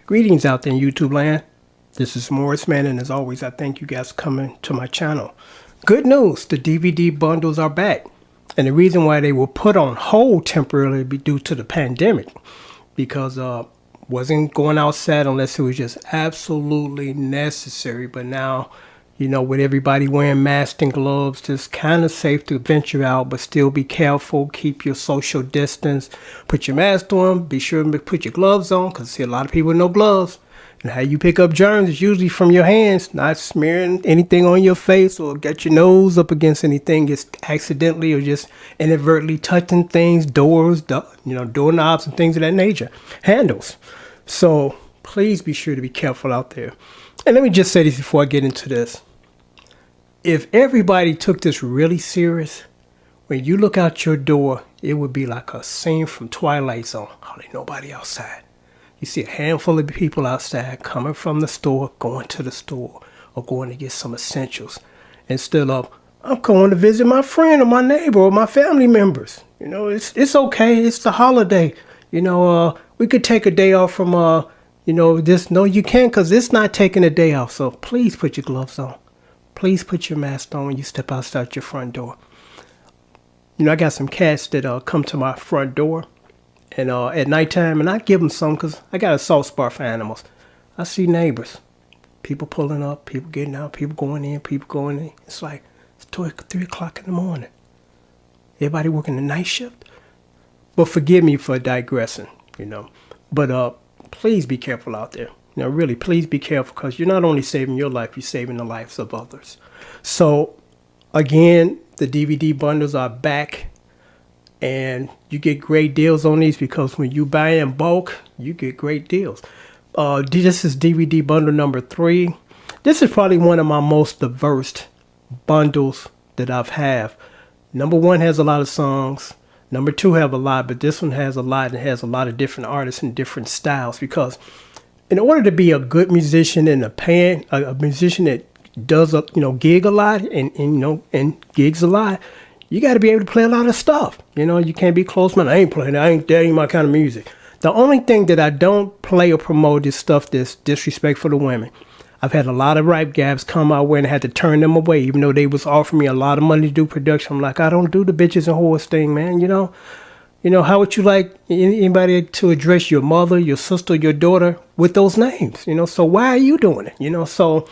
Greetings out there in YouTube land. This is Morris Man, and as always, I thank you guys for coming to my channel. Good news, the DVD bundles are back. And the reason why they were put on hold temporarily be due to the pandemic. Because wasn't going outside unless it was just absolutely necessary. But now, you know, with everybody wearing masks and gloves, it's kind of safe to venture out, but still be careful. Keep your social distance. Put your mask on. Be sure to put your gloves on, because I see a lot of people with no gloves. And how you pick up germs is usually from your hands, not smearing anything on your face or get your nose up against anything just accidentally or just inadvertently touching things, doors, doorknobs and things of that nature, handles. So please be sure to be careful out there. And let me just say this before I get into this. If everybody took this really serious, when you look out your door, it would be like a scene from Twilight Zone. Hardly nobody outside. You see a handful of people outside coming from the store, going to the store, or going to get some essentials. Instead of, I'm going to visit my friend or my neighbor or my family members. You know, it's okay. It's the holiday. You know, we could take a day off from, this. No, you can't, because it's not taking a day off. So please put your gloves on. Please put your mask on when you step outside your front door. You know, I got some cats that come to my front door and at nighttime, and I give them some because I got a soft spot for animals. I see neighbors, people pulling up, people getting out, people going in, people going in. It's like it's 3 o'clock in the morning. Everybody working the night shift. But forgive me for digressing, you know. But please be careful out there. You know, really, please be careful, because you're not only saving your life, you're saving the lives of others. So, again, the DVD bundles are back, and you get great deals on these, because when you buy in bulk, you get great deals. This is DVD bundle number 3. This is probably one of my most diverse bundles that I've have. Number 1 has a lot of songs. Number 2 have a lot, but this one has a lot, and has a lot of different artists and different styles, because in order to be a good musician and a musician that does gig a lot and gigs a lot, you got to be able to play a lot of stuff. You know, you can't be close man. I ain't playing. That ain't my kind of music. The only thing that I don't play or promote is stuff that's disrespectful to women. I've had a lot of rap guys come my way and I had to turn them away, even though they was offering me a lot of money to do production. I'm like, I don't do the bitches and whores thing, man. You know, how would you like anybody to address your mother, your sister, your daughter with those names? You know, so why are you doing it? You know, so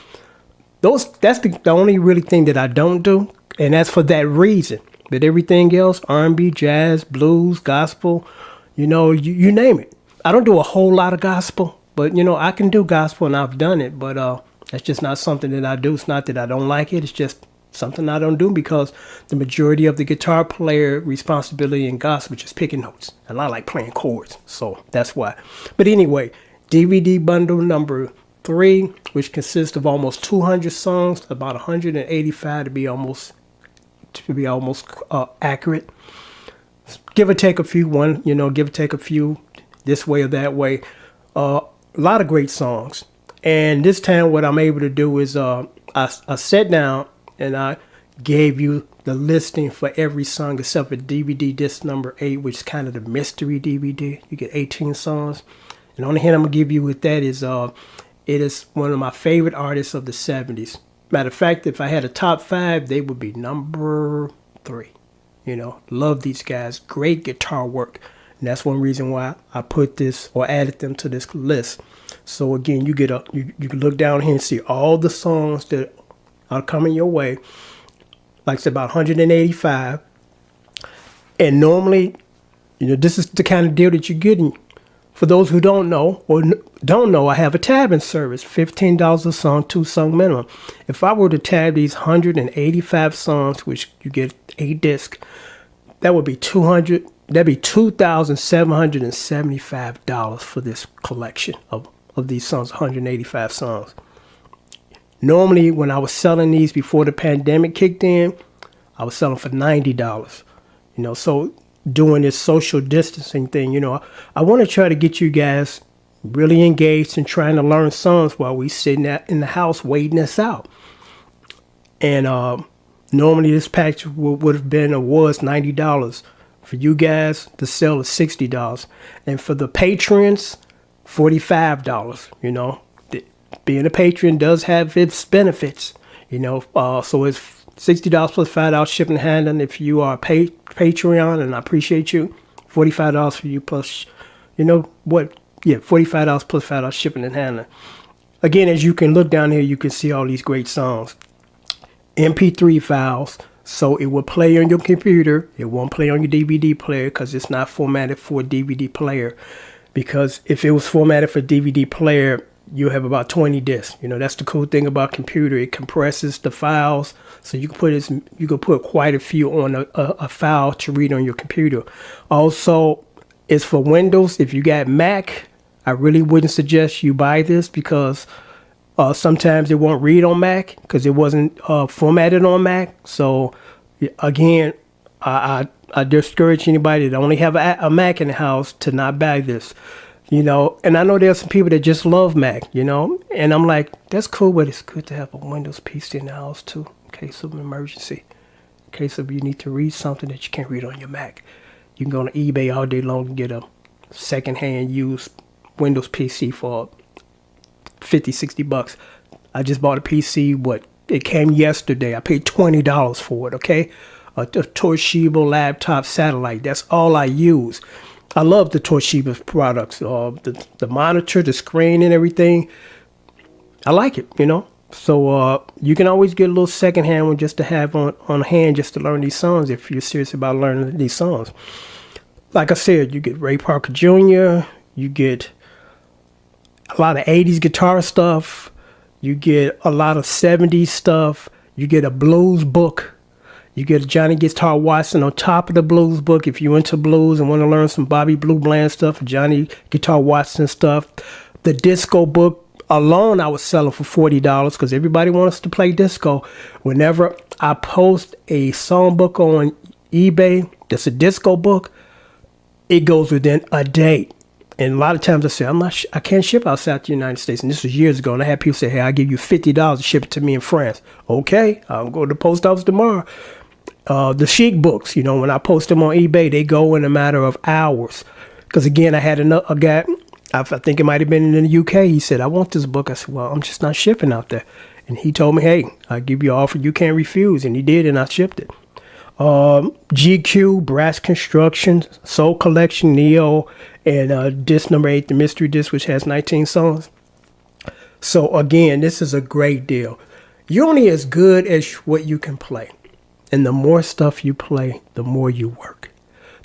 that's the only really thing that I don't do. And that's for that reason. But everything else, R&B, jazz, blues, gospel, you know, you name it. I don't do a whole lot of gospel, but, you know, I can do gospel and I've done it. But that's just not something that I do. It's not that I don't like it. It's just something I don't do, because the majority of the guitar player responsibility in gospel is just picking notes. And I like playing chords. So that's why. But anyway, DVD bundle number 3, which consists of almost 200 songs, about 185 to be almost accurate. Give or take a few, give or take a few this way or that way. A lot of great songs. And this time what I'm able to do is I sat down and I gave you the listing for every song except for DVD disc number 8, which is kind of the mystery DVD. You get 18 songs. And the only hint I'm going to give you with that is it is one of my favorite artists of the 70s. Matter of fact, if I had a top 5, they would be number 3. You know, love these guys. Great guitar work. And that's one reason why I put this or added them to this list. So again, you can look down here and see all the songs that are coming your way. Like I said, about 185. And normally, you know, this is the kind of deal that you're getting. For those who don't know I have a tabbing service, $15 a song, 2 song minimum. If I were to tab these 185 songs, which you get 8 discs, that would be $2,775 for this collection of these songs, 185 songs. Normally, when I was selling these before the pandemic kicked in, I was selling for $90. You know, so doing this social distancing thing, you know, I want to try to get you guys really engaged in trying to learn songs while we sitting in the house waiting this out. And normally this package would have been or was $90. For you guys, the sale is $60. And for the patrons, $45. Being a patron does have its benefits. So it's $60 plus $5 shipping and handling if you are a Patreon, and I appreciate you. $45 for you plus, $45 plus $5 shipping and handling. Again, as you can look down here, you can see all these great songs. MP3 files, so it will play on your computer. It won't play on your DVD player because it's not formatted for a DVD player. Because if it was formatted for DVD player, you have about 20 discs. That's the cool thing about computer. It compresses the files, so you can put quite a few on a file to read on your computer. Also, it's for Windows. If you got Mac, I really wouldn't suggest you buy this because sometimes it won't read on Mac because it wasn't formatted on Mac. So again, I discourage anybody that only have a Mac in the house to not buy this. And I know there's some people that just love Mac, and I'm like, that's cool, but it's good to have a Windows PC in the house too, in case of an emergency, in case of you need to read something that you can't read on your Mac. You can go on eBay all day long and get a secondhand used Windows PC for $50-$60. I just bought a PC, it came yesterday. I paid $20 for it, okay? A Toshiba laptop satellite, that's all I use. I love the Toshiba products, the monitor, the screen and everything. I like it, So you can always get a little secondhand one just to have on hand just to learn these songs if you're serious about learning these songs. Like I said, you get Ray Parker Jr., you get a lot of 80s guitar stuff, you get a lot of 70s stuff, you get a blues book. You get a Johnny Guitar Watson on top of the blues book. If you're into blues and want to learn some Bobby Blue Bland stuff, Johnny Guitar Watson stuff. The disco book alone I was selling for $40 because everybody wants to play disco. Whenever I post a songbook on eBay that's a disco book, it goes within a day. And a lot of times I say, I can't ship outside the United States. And this was years ago. And I had people say, hey, I'll give you $50 to ship it to me in France. Okay, I'll go to the post office tomorrow. The chic books, when I post them on eBay, they go in a matter of hours. Because again, I had a guy, I think it might have been in the UK. He said, I want this book. I said, well, I'm just not shipping out there. And he told me, hey, I'll give you an offer you can't refuse. And he did, and I shipped it. GQ, Brass Construction, Soul Collection, Neo, and disc number 8, the mystery disc, which has 19 songs. So again, this is a great deal. You're only as good as what you can play. And the more stuff you play, the more you work.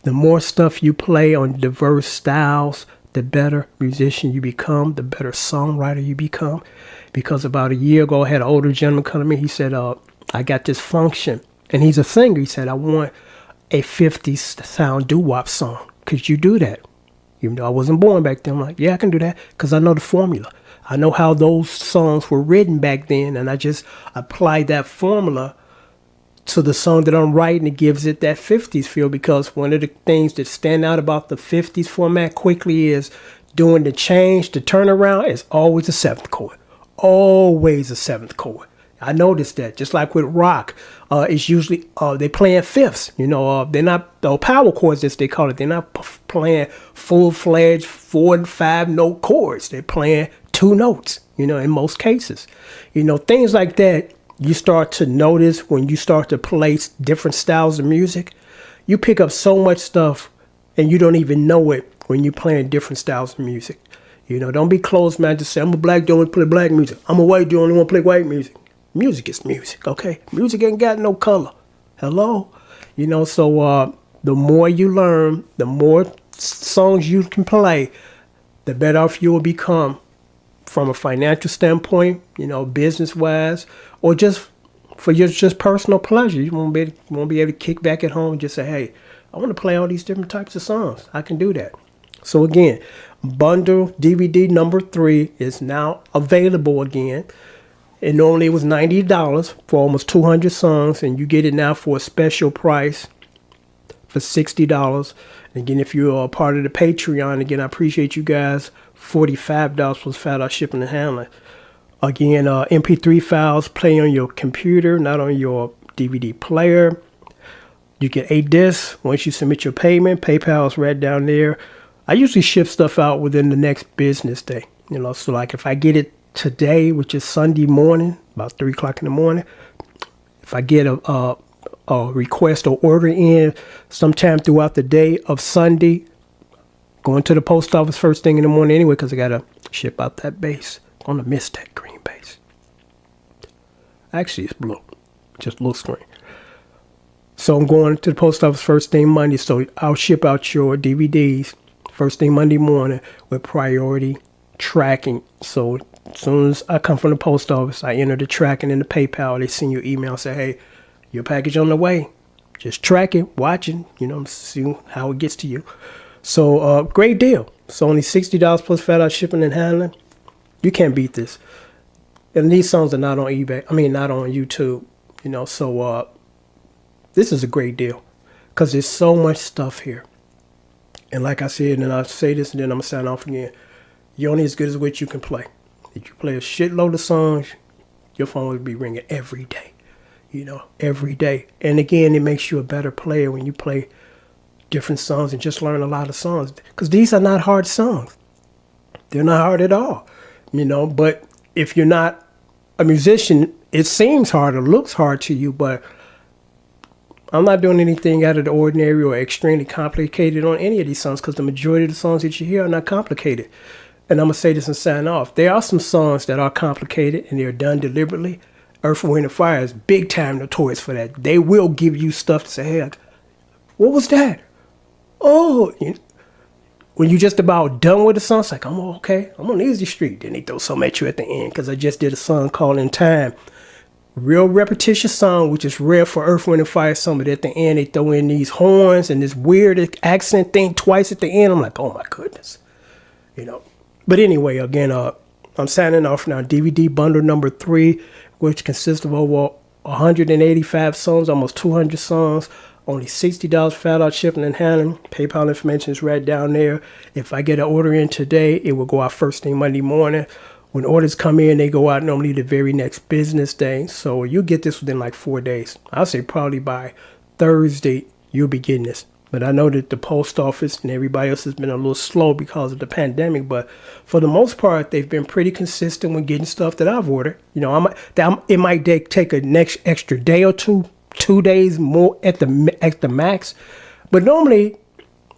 The more stuff you play on diverse styles, the better musician you become, the better songwriter you become. Because about a year ago, I had an older gentleman come to me. He said, I got this function. And he's a singer. He said, I want a 50s sound doo-wop song. Could you do that? Even though I wasn't born back then, I'm like, yeah, I can do that because I know the formula. I know how those songs were written back then, and I just applied that formula to the song that I'm writing. It gives it that 50s feel because one of the things that stand out about the 50s format quickly is doing the change, the turnaround is always a 7th chord. Always a 7th chord. I noticed that. Just like with rock, it's usually they playing fifths. They're not the power chords as they call it. They're not playing full-fledged 4 and 5 note chords. They're playing 2 notes. In most cases, things like that. You start to notice when you start to play different styles of music. You pick up so much stuff, and you don't even know it when you're playing different styles of music. Don't be closed, man. Just say I'm a black dude, only play black music. I'm a white dude, only want to play white music. Music is music, okay? Music ain't got no color. Hello? So the more you learn, the more songs you can play, the better off you will become from a financial standpoint, business-wise, or just for your just personal pleasure. You won't be able to kick back at home and just say, hey, I want to play all these different types of songs. I can do that. So again, bundle DVD number 3 is now available again. And normally it was $90 for almost 200 songs, and you get it now for a special price for $60. And again, if you're a part of the Patreon, again, I appreciate you guys. $45 plus $5 shipping and handling. Again, MP3 files play on your computer, not on your DVD player. You get 8 discs once you submit your payment. PayPal is right down there. I usually ship stuff out within the next business day. You know, so like if I get it today, which is Sunday morning, about 3 o'clock in the morning, if I get a request or order in sometime throughout the day of Sunday, going to the post office first thing in the morning anyway, because I got to ship out that base. I'm going to miss that green base. Actually, it's blue. Just a little screen. So I'm going to the post office first thing Monday. So I'll ship out your DVDs first thing Monday morning with priority tracking. So as soon as I come from the post office, I enter the tracking in the PayPal. They send you an email and say, hey, your package on the way. Just track it, watch it, you know, see how it gets to you. So great deal. It's only $60 plus flat out shipping and handling. You can't beat this. And these songs are not on eBay. I mean, not on YouTube, you know. So this is a great deal because there's so much stuff here. And like I said, and I'll say this and then I'm going to sign off again. You're only as good as what you can play. If you play a shitload of songs, your phone will be ringing every day, you know, every day. And again, it makes you a better player when you play different songs and just learn a lot of songs, because these are not hard songs. They're not hard at all, you know. But if you're not a musician, it seems hard or looks hard to you, but I'm not doing anything out of the ordinary or extremely complicated on any of these songs, because the majority of the songs that you hear are not complicated. And I'm going to say this and sign off. There are some songs that are complicated and they're done deliberately. Earth, Wind & Fire is big time notorious for that. They will give you stuff to say, hey, what was that? Oh, you know, when you're just about done with the song, it's like, I'm okay. I'm on Easy Street. Then they throw something at you at the end, because I just did a song called In Time. Real repetitious song, which is rare for Earth, Wind & Fire. Some of it at the end, they throw in these horns and this weird accent thing twice at the end. I'm like, oh my goodness, you know. But anyway, again, I'm signing off now. DVD bundle number 3, which consists of over 185 songs, almost 200 songs. Only $60 flat out shipping and handling. PayPal information is right down there. If I get an order in today, it will go out first thing Monday morning. When orders come in, they go out normally the very next business day. So you'll get this within like 4 days. I'll say probably by Thursday, you'll be getting this. But I know that the post office and everybody else has been a little slow because of the pandemic. But for the most part, they've been pretty consistent with getting stuff that I've ordered. You know, it might take a next extra day or 2 days more at the max. But normally,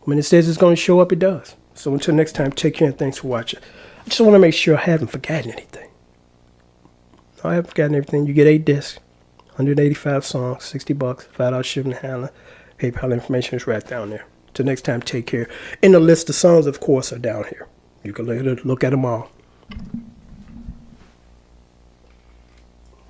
when it says it's going to show up, it does. So until next time, take care and thanks for watching. I just want to make sure I haven't forgotten anything. No, I haven't forgotten everything. You get 8 discs, 185 songs, $60, flat out shipping and handling. PayPal information is right down there. Till next time, take care. And the list of songs, of course, are down here. You can look at them all.